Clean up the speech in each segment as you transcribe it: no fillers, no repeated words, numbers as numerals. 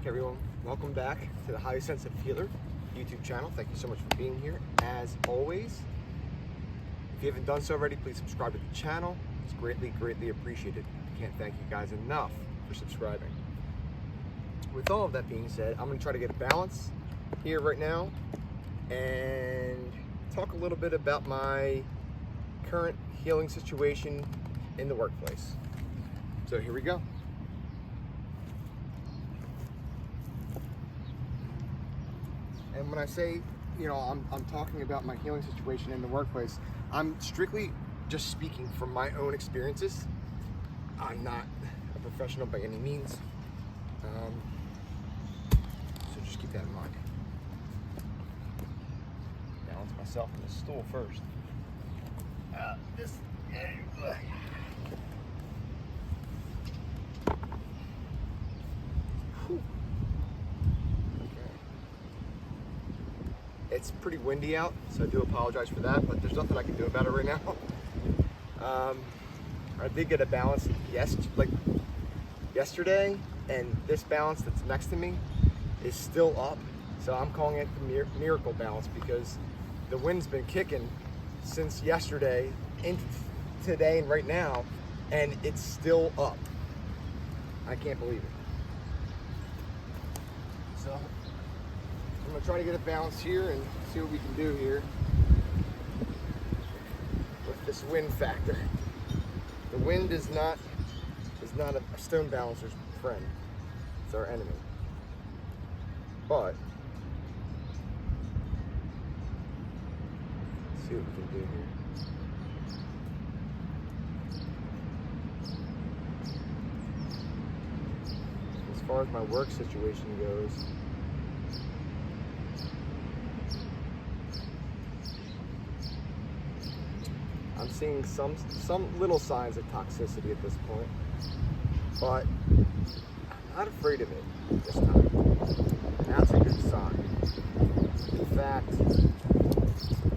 Hey everyone, welcome back to the Highly Sensitive Healer YouTube channel. Thank you so much for being here. As always, if you haven't done so already, please subscribe to the channel. It's greatly appreciated. I can't thank you guys enough for subscribing. With all of that being said, I'm going to try to get a balance here right now and talk a little bit about my current healing situation in the workplace. So here we go. And when I say, I'm talking about my healing situation in the workplace, I'm strictly just speaking from my own experiences. I'm not a professional by any means. So just keep that in mind. Balance myself on the stool first. It's pretty windy out, so I do apologize for that, but there's nothing I can do about it right now. I did get a balance yesterday, and this balance that's next to me is still up, so I'm calling it the miracle balance because the wind's been kicking since yesterday into today and right now, and it's still up. I can't believe it. So I'm gonna try to get a balance here and see what we can do here with this wind factor. The wind is not a stone balancer's friend. It's our enemy. But let's see what we can do here. As far as my work situation goes, I'm seeing some little signs of toxicity at this point, but I'm not afraid of it this time. That's a good sign. In fact,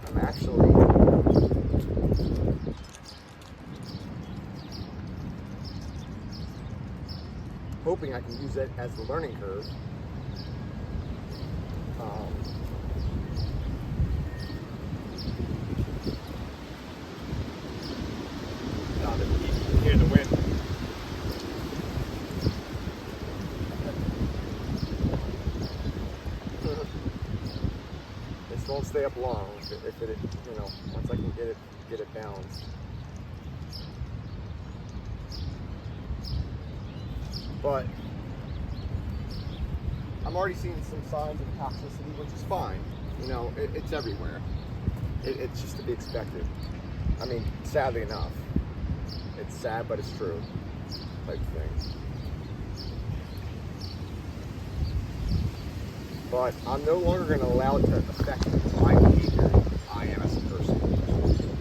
I'm actually hoping I can use it as the learning curve. Hear the wind. This won't stay up long if it once I can get it balanced. But I'm already seeing some signs of toxicity, which is fine. It's everywhere. It's just to be expected. I mean, sadly enough. It's sad, but it's true, type thing. But I'm no longer going to allow it to affect my behavior. I am as a person.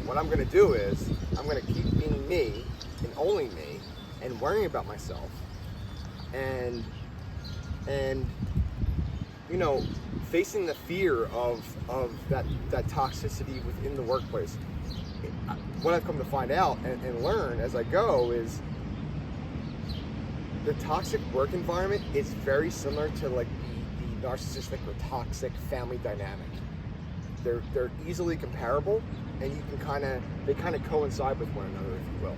What I'm going to do is, I'm going to keep being me, and only me, and worrying about myself, and facing the fear of that toxicity within the workplace. What I've come to find out and learn as I go is the toxic work environment is very similar to like the narcissistic or toxic family dynamic. They're easily comparable, and they kind of coincide with one another, if you will.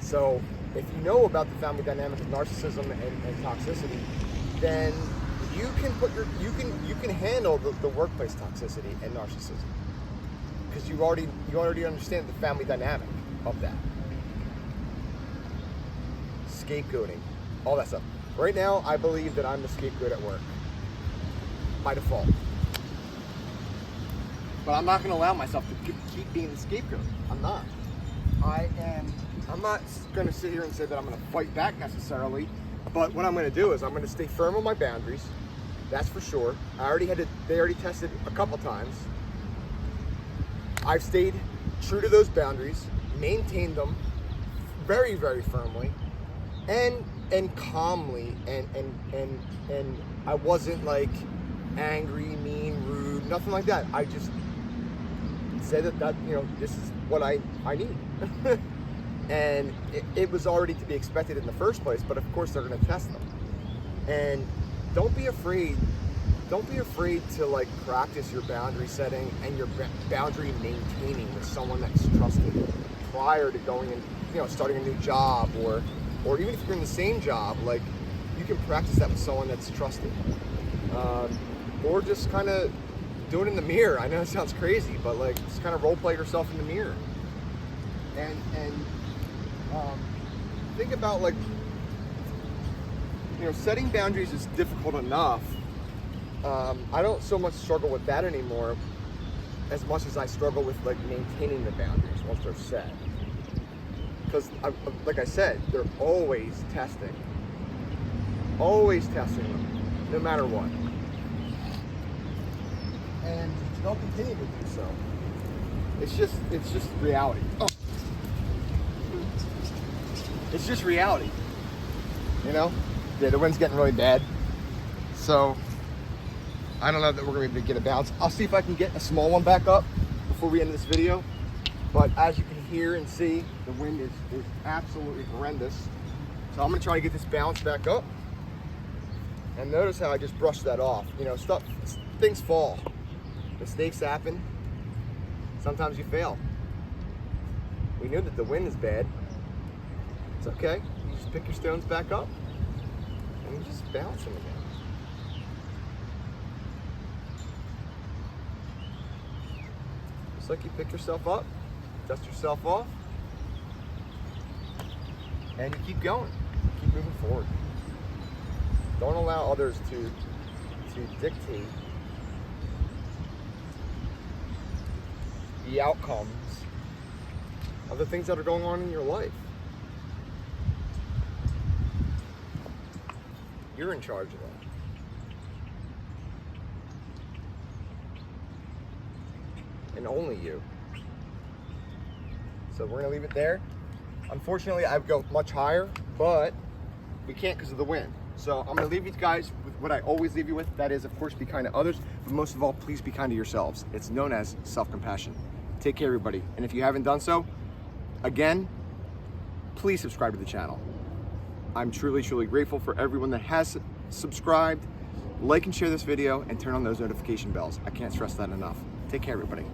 So if you know about the family dynamic of narcissism and toxicity, then you can handle the workplace toxicity and narcissism. Because you already understand the family dynamic of that. Scapegoating, all that stuff. Right now, I believe that I'm the scapegoat at work, by default. But I'm not going to allow myself to keep being the scapegoat. I'm not. I'm not going to sit here and say that I'm going to fight back necessarily. But what I'm going to do is I'm going to stay firm on my boundaries. That's for sure. They already tested a couple times. I've stayed true to those boundaries, maintained them very, very firmly, and calmly, and I wasn't like angry, mean, rude, nothing like that. I just said that this is what I need. And it was already to be expected in the first place, but of course they're going to test them. And don't be afraid to like practice your boundary setting and your boundary maintaining with someone that's trusted prior to going in, you know, starting a new job, or even if you're in the same job, like you can practice that with someone that's trusted, or just kind of do it in the mirror. I know it sounds crazy, but like just kind of role play yourself in the mirror, and think about, like, you know, setting boundaries is difficult enough. I don't so much struggle with that anymore as much as I struggle with like maintaining the boundaries once they're set. Because, like I said, they're always testing them, no matter what. And they'll continue to do so. It's just reality. Oh. It's just reality, you know? Yeah, the wind's getting really bad. So, I don't know that we're gonna be able to get a bounce. I'll see if I can get a small one back up before we end this video. But as you can hear and see, the wind is absolutely horrendous. So I'm gonna try to get this bounce back up. And notice how I just brushed that off. You know, things fall. Mistakes happen. Sometimes you fail. We knew that the wind is bad. It's okay. You just pick your stones back up and you just bounce them again. Just like you pick yourself up, dust yourself off, and you keep going. Keep moving forward. Don't allow others to dictate the outcomes of the things that are going on in your life. You're in charge of that. And only you. So we're gonna leave it there. Unfortunately, I'd go much higher, but we can't because of the wind. So I'm gonna leave you guys with what I always leave you with. That is, of course, be kind to others, but most of all, please be kind to yourselves. It's known as self-compassion. Take care, everybody. And if you haven't done so, again, please subscribe to the channel. I'm truly, truly grateful for everyone that has subscribed. Like and share this video and turn on those notification bells. I can't stress that enough. Take care, everybody.